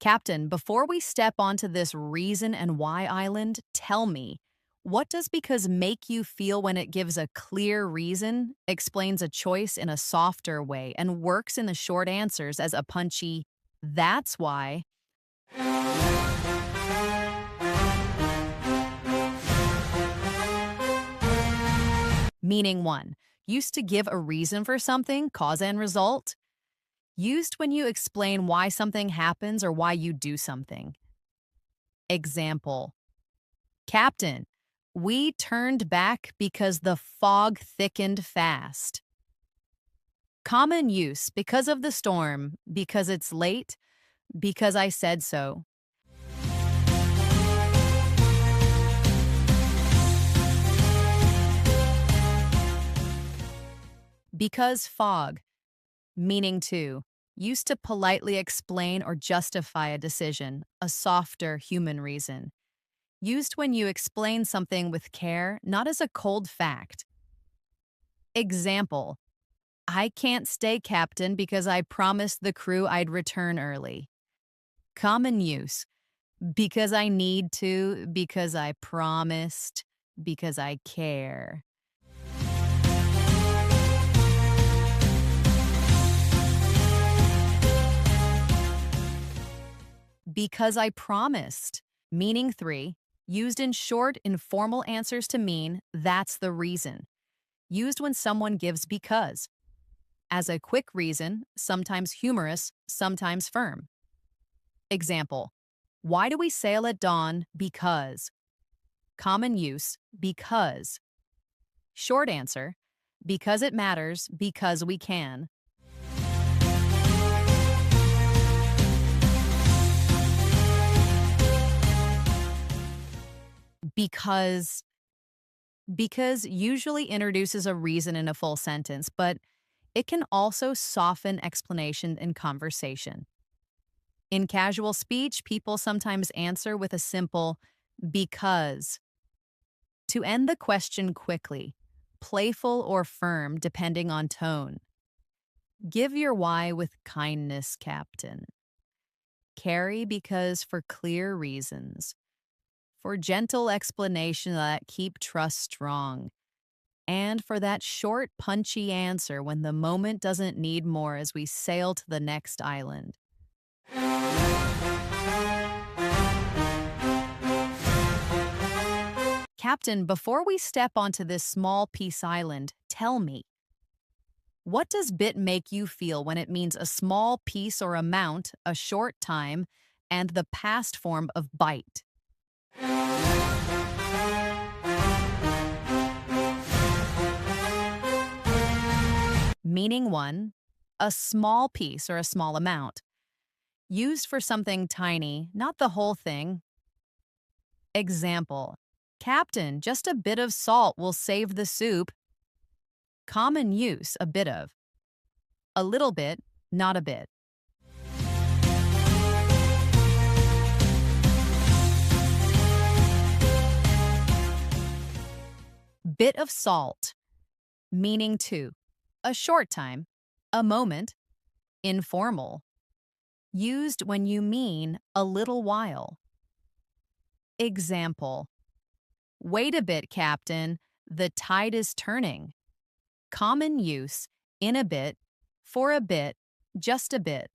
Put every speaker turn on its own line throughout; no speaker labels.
Captain, before we step onto this reason and why island, tell me, what does because make you feel when it gives a clear reason, explains a choice in a softer way, and works in the short answers as a punchy, that's why? Meaning one, used to give a reason for something, cause and result. Used when you explain why something happens or why you do something. Example, Captain, we turned back because the fog thickened fast. Common use, because of the storm, because it's late, because I said so. Because fog, meaning to, used to politely explain or justify a decision, a softer human reason. Used when you explain something with care, not as a cold fact. Example, I can't stay captain because I promised the crew I'd return early. Common use, because I need to, because I promised, because I care. Because I promised, meaning three, used in short, informal answers to mean that's the reason. Used when someone gives because. As a quick reason, sometimes humorous, sometimes firm. Example, why do we sail at dawn? Because. Common use, because. Short answer, because it matters, because we can. Because. Because usually introduces a reason in a full sentence, but it can also soften explanation in conversation. In casual speech, people sometimes answer with a simple because to end the question quickly, playful or firm depending on tone. Give your why with kindness, Captain. Carry because for clear reasons. For gentle explanation that keep trust strong. And for that short, punchy answer when the moment doesn't need more as we sail to the next island. Captain, before we step onto this small peace island, tell me, what does bit make you feel when it means a small piece or amount, a short time, and the past form of bite? Meaning one, a small piece or a small amount. Used for something tiny, not the whole thing. Example, Captain, just a bit of salt will save the soup. Common use, a bit of. A little bit, not a bit. Bit of salt, meaning two, a short time, a moment, informal. Used when you mean a little while. Example, wait a bit, Captain, the tide is turning. Common use, in a bit, for a bit, just a bit.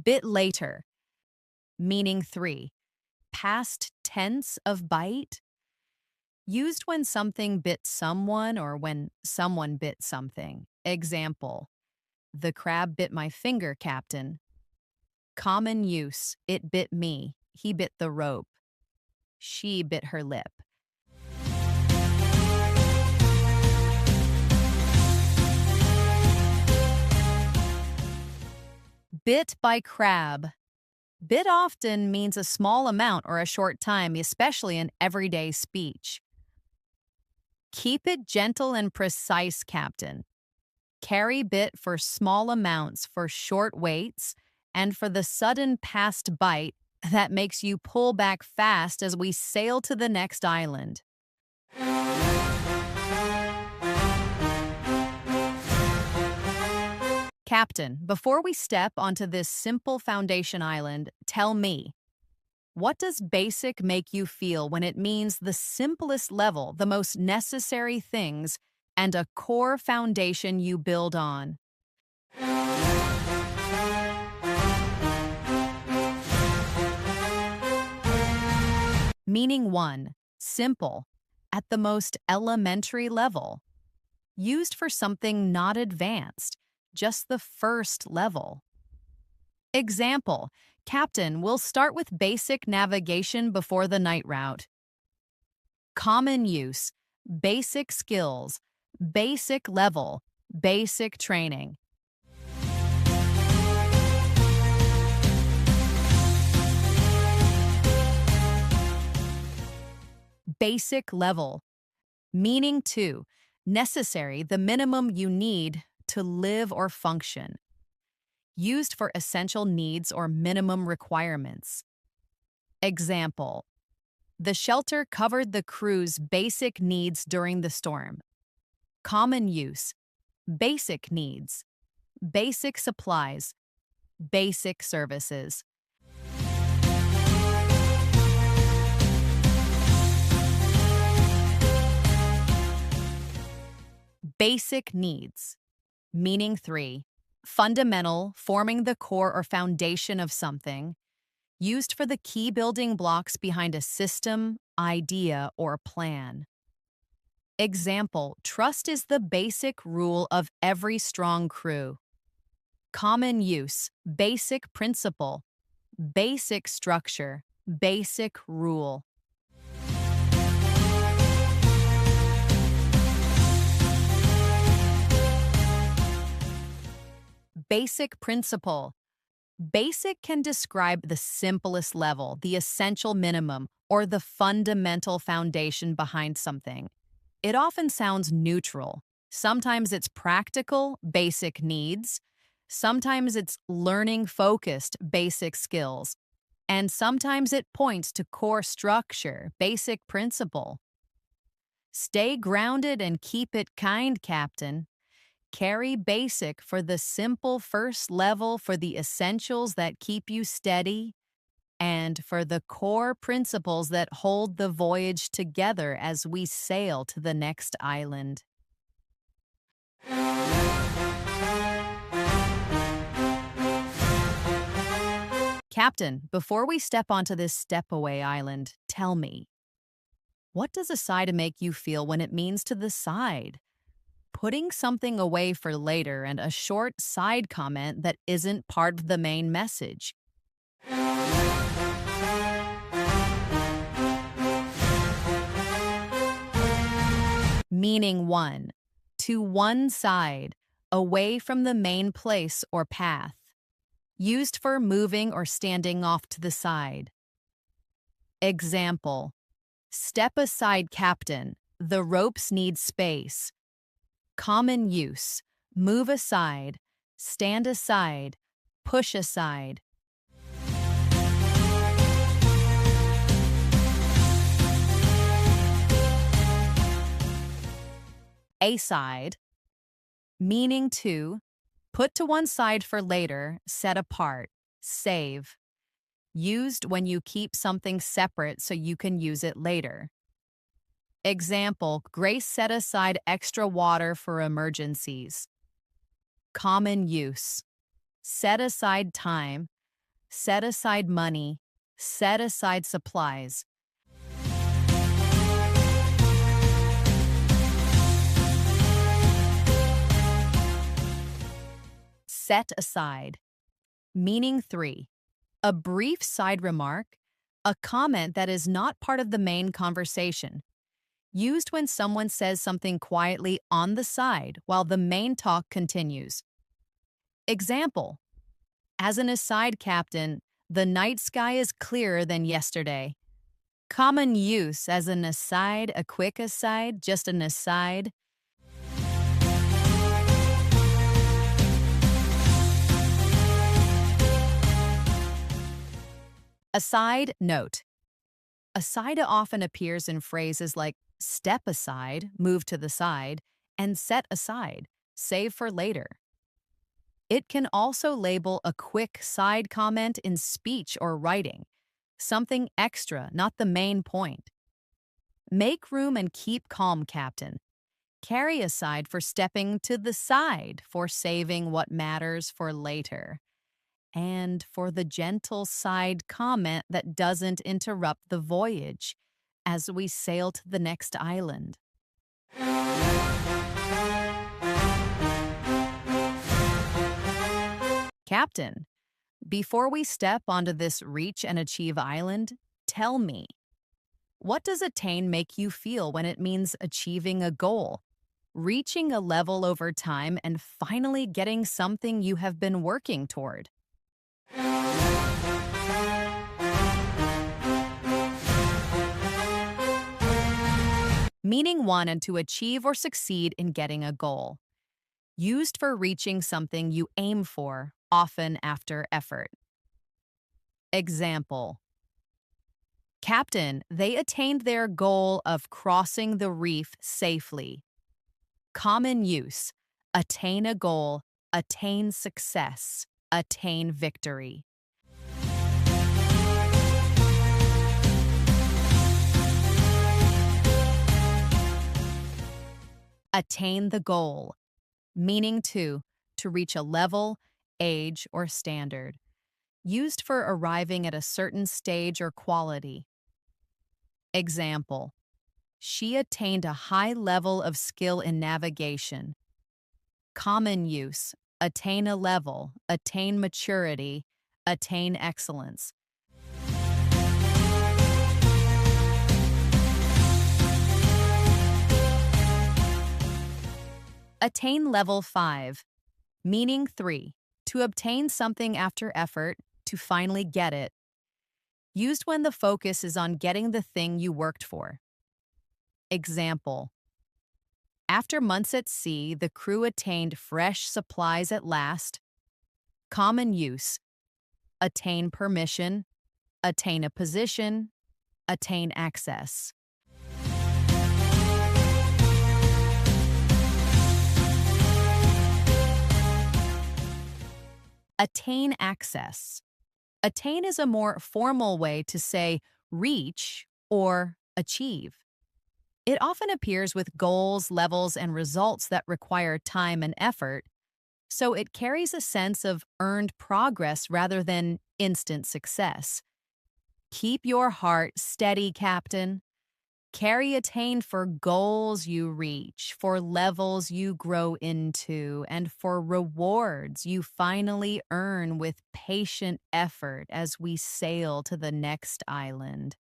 Bit later, meaning three, past tense of bite. Used when something bit someone or when someone bit something. Example, the crab bit my finger, Captain. Common use, it bit me, he bit the rope. She bit her lip. Bit by crab. Bit often means a small amount or a short time, especially in everyday speech. Keep it gentle and precise, Captain. Carry bit for small amounts for short waits and for the sudden past bite that makes you pull back fast as we sail to the next island. Captain, before we step onto this simple foundation island, tell me, what does basic make you feel when it means the simplest level, the most necessary things, and a core foundation you build on? Meaning 1. Simple. At the most elementary level. Used for something not advanced, just the first level. Example, Captain, we'll start with basic navigation before the night route. Common use, basic skills, basic level, basic training. Basic level, meaning 2, necessary, the minimum you need to live or function. Used for essential needs or minimum requirements. Example, the shelter covered the crew's basic needs during the storm. Common use, basic needs, basic supplies, basic services. Basic needs, meaning 3, fundamental, forming the core or foundation of something, used for the key building blocks behind a system, idea, or plan. Example, trust is the basic rule of every strong crew. Common use, basic principle, basic structure, basic rule. Basic principle. Basic can describe the simplest level, the essential minimum, or the fundamental foundation behind something. It often sounds neutral. Sometimes it's practical, basic needs. Sometimes it's learning-focused, basic skills. And sometimes it points to core structure, basic principle. Stay grounded and keep it kind, Captain. Carry basic for the simple first level for the essentials that keep you steady, and for the core principles that hold the voyage together as we sail to the next island. Captain, before we step onto this step-away island, tell me, what does aside make you feel when it means to the side? Putting something away for later and a short side comment that isn't part of the main message. Meaning 1, to one side, away from the main place or path. Used for moving or standing off to the side. Example, step aside, Captain, the ropes need space. Common use, move aside, stand aside, push aside. Aside, meaning 2, put to one side for later, set apart, save. Used when you keep something separate so you can use it later. Example, Grace set aside extra water for emergencies. Common use, set aside time, set aside money, set aside supplies. Set aside, meaning 3, a brief side remark, a comment that is not part of the main conversation. Used when someone says something quietly on the side while the main talk continues. Example, as an aside, Captain, the night sky is clearer than yesterday. Common use as an aside, a quick aside, just an aside. Aside note. Aside often appears in phrases like step aside, move to the side, and set aside, save for later. It can also label a quick side comment in speech or writing, something extra, not the main point. Make room and keep calm, Captain. Carry aside for stepping to the side, for saving what matters for later, and for the gentle side comment that doesn't interrupt the voyage as we sail to the next island. Captain, before we step onto this reach and achieve island, tell me, what does attain make you feel when it means achieving a goal, reaching a level over time, and finally getting something you have been working toward? Meaning one and to achieve or succeed in getting a goal. Used for reaching something you aim for, often after effort. Example: Captain, they attained their goal of crossing the reef safely. Common use: attain a goal, attain success, attain victory. Attain the goal, meaning to reach a level, age, or standard. Used for arriving at a certain stage or quality. Example: she attained a high level of skill in navigation. Common use: attain a level, attain maturity, attain excellence. Attain level 5, meaning 3, to obtain something after effort, to finally get it. Used when the focus is on getting the thing you worked for. Example: after months at sea, the crew attained fresh supplies at last. Common use: attain permission, attain a position, attain access. Attain access. Attain is a more formal way to say reach or achieve. It often appears with goals, levels, and results that require time and effort, so it carries a sense of earned progress rather than instant success. Keep your heart steady, Captain. Carry attain for goals you reach, for levels you grow into, and for rewards you finally earn with patient effort as we sail to the next island.